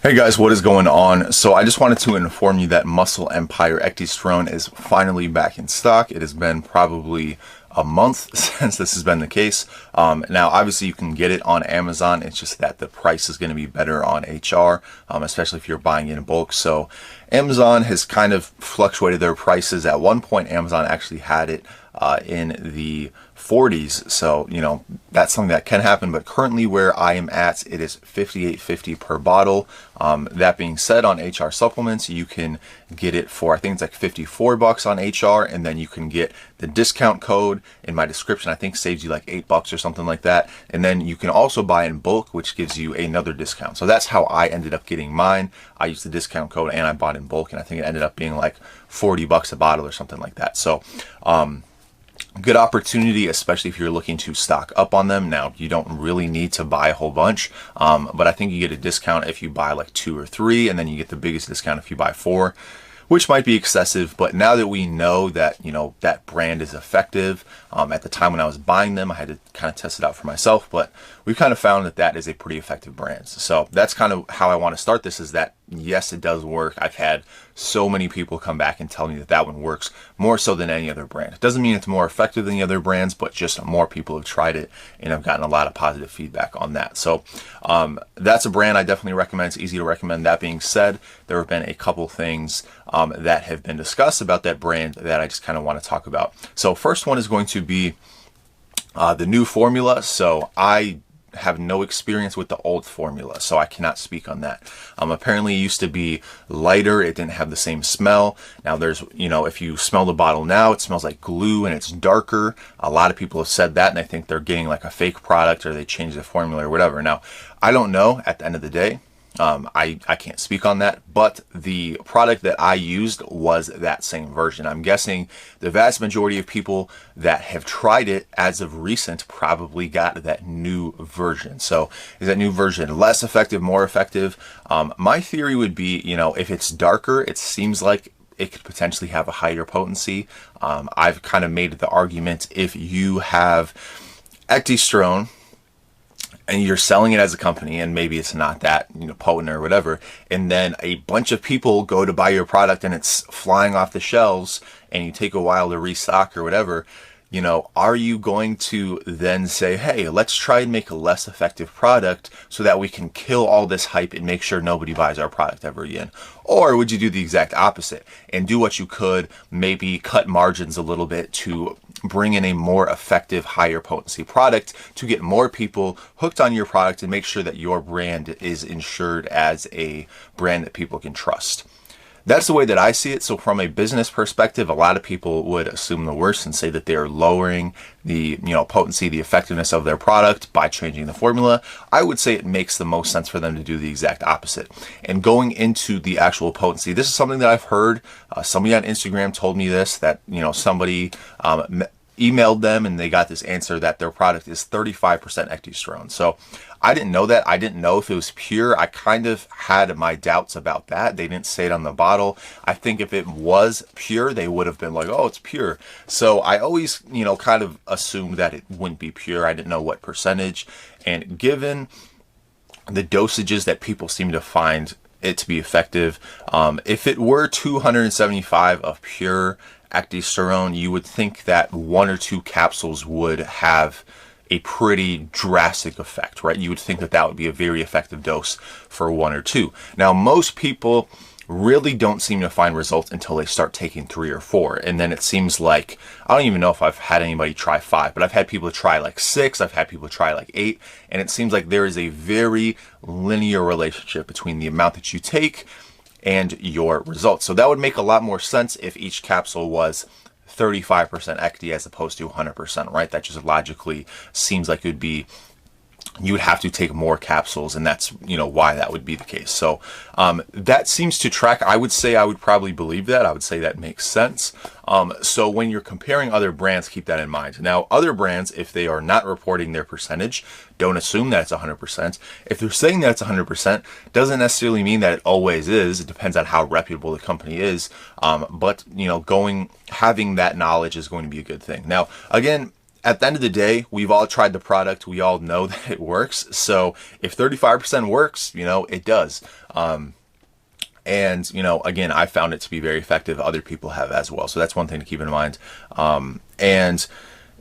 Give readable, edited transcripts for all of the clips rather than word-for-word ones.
Hey guys, what is going on? So I just wanted to inform you that Muscle Empire Ecdysterone is finally back in stock. It has been probably a month since this has been the case. Now, obviously, you can get it on Amazon. It's just that the price is going to be better on HR, especially if you're buying it in bulk. So Amazon has kind of fluctuated their prices. At one point, Amazon actually had it in the 40s. So, that's something that can happen. But currently where I am at, it is $58.50 per bottle. That being said, on HR supplements, you can get it for, I think it's like $54 on HR. And then you can get the discount code in my description. I think saves you like $8 or something like that. And then you can also buy in bulk, which gives you another discount. So that's how I ended up getting mine. I used the discount code and I bought in bulk. And I think it ended up being like $40 a bottle or something like that. So, good opportunity, especially if you're looking to stock up on them. Now, you don't really need to buy a whole bunch, but I think you get a discount if you buy like 2 or 3, and then you get the biggest discount if you buy 4, which might be excessive. But now that we know that, that brand is effective, at the time when I was buying them, I had to kind of test it out for myself, but we kind of found that that is a pretty effective brand. So that's kind of how I want to start this, is that yes, it does work. I've had so many people come back and tell me that that one works more so than any other brand. It doesn't mean it's more effective than the other brands, but just more people have tried it and I've gotten a lot of positive feedback on that. So that's a brand I definitely recommend. It's easy to recommend. That being said, there have been a couple things that have been discussed about that brand that I just kind of want to talk about. So first one is going to be the new formula. So I have no experience with the old formula, so I cannot speak on that. Apparently it used to be lighter. It didn't have the same smell. Now there's, if you smell the bottle now, it smells like glue and it's darker. A lot of people have said that, and I think they're getting like a fake product or they changed the formula or whatever. Now, I don't know at the end of the day. I can't speak on that, but the product that I used was that same version. I'm guessing the vast majority of people that have tried it as of recent probably got that new version. So is that new version less effective, more effective? My theory would be, if it's darker, it seems like it could potentially have a higher potency. I've kind of made the argument, if you have Ecdysterone, and you're selling it as a company, and maybe it's not that potent or whatever, and then a bunch of people go to buy your product and it's flying off the shelves, and you take a while to restock or whatever, are you going to then say, hey, let's try and make a less effective product so that we can kill all this hype and make sure nobody buys our product ever again? Or would you do the exact opposite and do what you could, maybe cut margins a little bit to bring in a more effective, higher potency product to get more people hooked on your product and make sure that your brand is insured as a brand that people can trust? That's the way that I see it. So from a business perspective, a lot of people would assume the worst and say that they are lowering the potency, the effectiveness of their product by changing the formula. I would say it makes the most sense for them to do the exact opposite. And going into the actual potency, this is something that I've heard. Somebody on Instagram told me this, that somebody emailed them and they got this answer that their product is 35% ecdysterone. So I didn't know that. I didn't know if it was pure. I kind of had my doubts about that. They didn't say it on the bottle. I think if it was pure, they would have been like, oh, it's pure. So I always, kind of assumed that it wouldn't be pure. I didn't know what percentage. And given the dosages that people seem to find it to be effective, if it were 275 of pure ecdysterone, you would think that 1 or 2 capsules would have a pretty drastic effect, right? You would think that that would be a very effective dose for 1 or 2. Now, most people really don't seem to find results until they start taking 3 or 4. And then it seems like, I don't even know if I've had anybody try 5, but I've had people try like 6, I've had people try like 8, and it seems like there is a very linear relationship between the amount that you take and your results. So that would make a lot more sense if each capsule was 35% ecdy as opposed to 100%, right? That just logically seems like it would be, you would have to take more capsules, and that's why that would be the case. So that seems to track. I would say I would probably believe that. I would say that makes sense. So when you're comparing other brands, keep that in mind. Now, other brands, if they are not reporting their percentage, don't assume that it's 100%. If they're saying that it's 100%, doesn't necessarily mean that it always is. It depends on how reputable the company is. But having that knowledge is going to be a good thing. Now, again, at the end of the day, we've all tried the product. We all know that it works. So if 35% works, it does. And, again, I found it to be very effective. Other people have as well. So that's one thing to keep in mind. And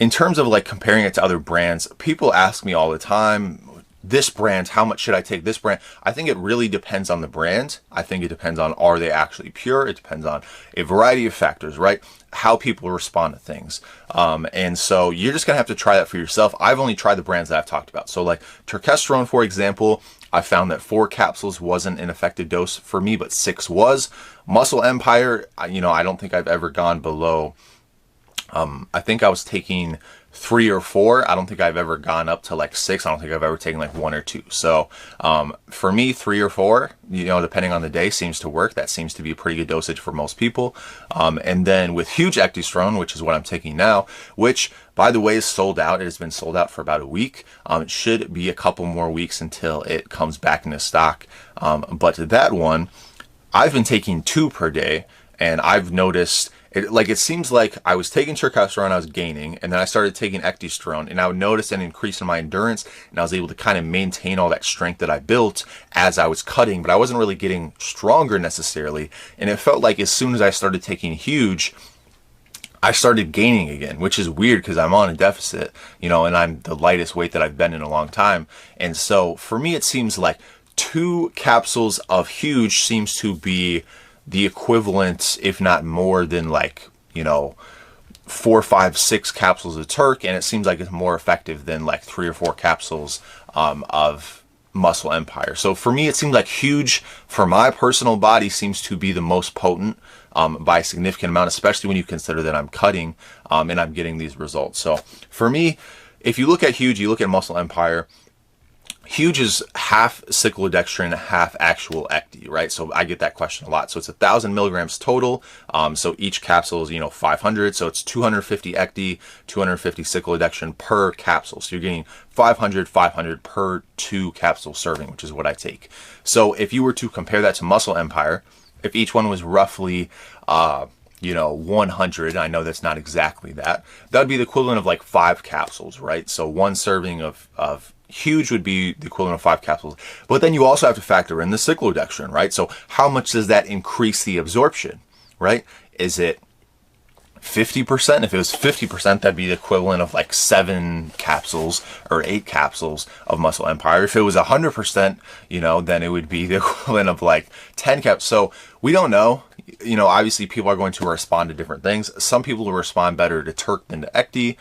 in terms of like comparing it to other brands, people ask me all the time, this brand, how much should I take this brand? I think it really depends on the brand. I think it depends on, are they actually pure? It depends on a variety of factors, right? How people respond to things. And so you're just going to have to try that for yourself. I've only tried the brands that I've talked about. So like Terkesterone, for example, I found that 4 capsules wasn't an effective dose for me, but 6 was. Muscle Empire, I don't think I've ever gone below, I think I was taking 3 or 4. I don't think I've ever gone up to like 6. I don't think I've ever taken like 1 or 2. So for me, 3 or 4, depending on the day, seems to work. That seems to be a pretty good dosage for most people. And then with huge Ecdysterone, which is what I'm taking now, which by the way is sold out. It has been sold out for about a week. It should be a couple more weeks until it comes back into stock. But that one, I've been taking 2 per day, and I've noticed it seems like I was taking Terkesterone, I was gaining, and then I started taking Ecdysterone, and I would notice an increase in my endurance, and I was able to kind of maintain all that strength that I built as I was cutting, but I wasn't really getting stronger necessarily. And it felt like as soon as I started taking huge, I started gaining again, which is weird because I'm on a deficit, and I'm the lightest weight that I've been in a long time. And so for me, it seems like 2 capsules of huge seems to be the equivalent, if not more than 4, 5, 6 capsules of Turk, and it seems like it's more effective than like 3 or 4 capsules of Muscle Empire. So for me, it seems like huge for my personal body seems to be the most potent by a significant amount, especially when you consider that I'm cutting and I'm getting these results. So for me, if you look at huge, you look at Muscle Empire. Huge is half cyclodextrin, half actual Ecdy, right? So I get that question a lot. So it's 1,000 milligrams total. So each capsule is, 500. So it's 250 Ecdy, 250 cyclodextrin per capsule. So you're getting 500 per 2 capsule serving, which is what I take. So if you were to compare that to Muscle Empire, if each one was roughly, 100, I know that's not exactly that. That would be the equivalent of like 5 capsules, right? So 1 serving of huge would be the equivalent of 5 capsules. But then you also have to factor in the cyclodextrin, right? So how much does that increase the absorption, right? Is it 50%? If it was 50%, that'd be the equivalent of like 7 capsules or 8 capsules of Muscle Empire. If it was 100%, then it would be the equivalent of like 10 caps. So we don't know. Obviously people are going to respond to different things. Some people will respond better to Turk than to Ecdy.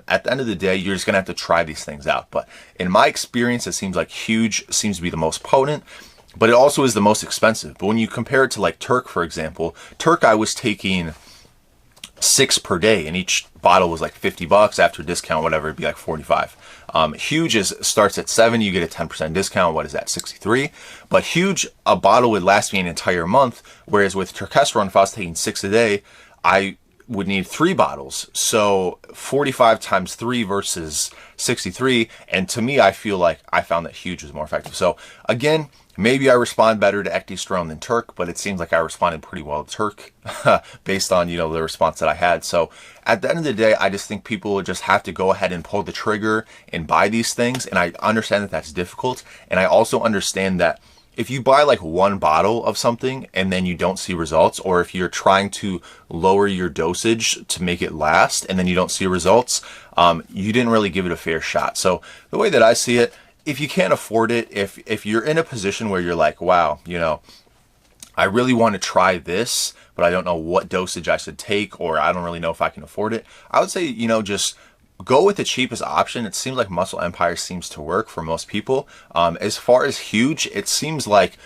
At the end of the day, you're just going to have to try these things out. But in my experience, it seems like huge seems to be the most potent, but it also is the most expensive. But when you compare it to like Turk, for example, Turk I was taking 6 per day, and each bottle was like $50 after discount, whatever, it'd be like 45. Huge starts at 7, you get a 10% discount. What is that, 63? But huge, a bottle would last me an entire month, whereas with Terkesterone, if I was taking 6 a day, I would need 3 bottles. So 45 times 3 versus 63. And to me, I feel like I found that huge was more effective. So again, maybe I respond better to Ecdysterone than Turk, but it seems like I responded pretty well to Turk based on, the response that I had. So at the end of the day, I just think people would just have to go ahead and pull the trigger and buy these things. And I understand that that's difficult. And I also understand that if you buy like 1 bottle of something and then you don't see results, or if you're trying to lower your dosage to make it last and then you don't see results, you didn't really give it a fair shot. So the way that I see it, if you can't afford it, if you're in a position where you're like, wow, I really want to try this, but I don't know what dosage I should take, or I don't really know if I can afford it, I would say, just go with the cheapest option. It seems like Muscle Empire seems to work for most people. As far as huge, it seems like,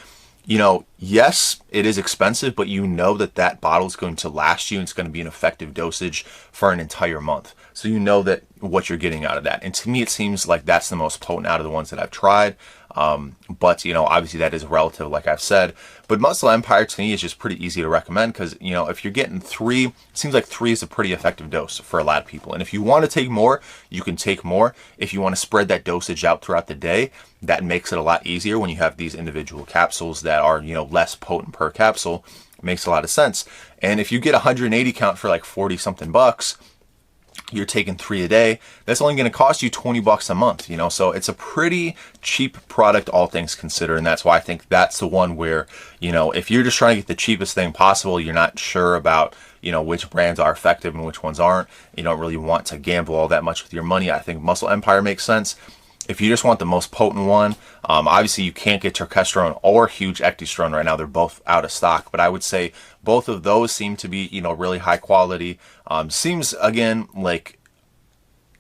yes, it is expensive, but that bottle is going to last you, and it's going to be an effective dosage for an entire month. So that what you're getting out of that. And to me, it seems like that's the most potent out of the ones that I've tried. But obviously that is relative, like I've said. But Muscle Empire to me is just pretty easy to recommend because, if you're getting 3, it seems like 3 is a pretty effective dose for a lot of people. And if you want to take more, you can take more. If you want to spread that dosage out throughout the day, that makes it a lot easier when you have these individual capsules that are, less potent per capsule. It makes a lot of sense. And if you get 180 count for like 40 something bucks, you're taking 3 a day, that's only going to cost you 20 bucks a month, you know? So it's a pretty cheap product, all things considered. And that's why I think that's the one where, you know, if you're just trying to get the cheapest thing possible, you're not sure about, you know, which brands are effective and which ones aren't, you don't really want to gamble all that much with your money, I think Muscle Empire makes sense. If you just want the most potent one, obviously you can't get Terkesterone or Huge Ecdysterone right now. They're both out of stock, but I would say both of those seem to be, you know, really high quality. Seems, again, like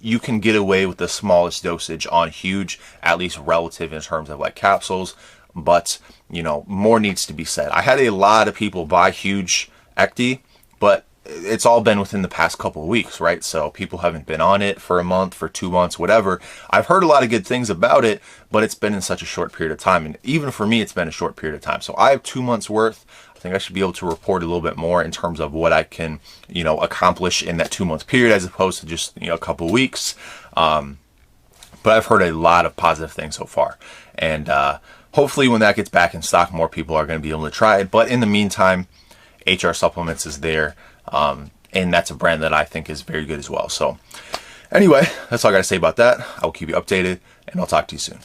you can get away with the smallest dosage on Huge, at least relative in terms of like capsules, but, you know, more needs to be said. I had a lot of people buy Huge Ecdy, but it's all been within the past couple of weeks, right? So people haven't been on it for a month, for 2 months, whatever. I've heard a lot of good things about it, but it's been in such a short period of time. And even for me, it's been a short period of time. So I have 2 months worth. I think I should be able to report a little bit more in terms of what I can, you know, accomplish in that 2 month period as opposed to just, you know, a couple of weeks. But I've heard a lot of positive things so far. And hopefully when that gets back in stock, more people are going to be able to try it. But in the meantime, HR Supplements is there. And that's a brand that I think is very good as well. So anyway, that's all I got to say about that. I will keep you updated, and I'll talk to you soon.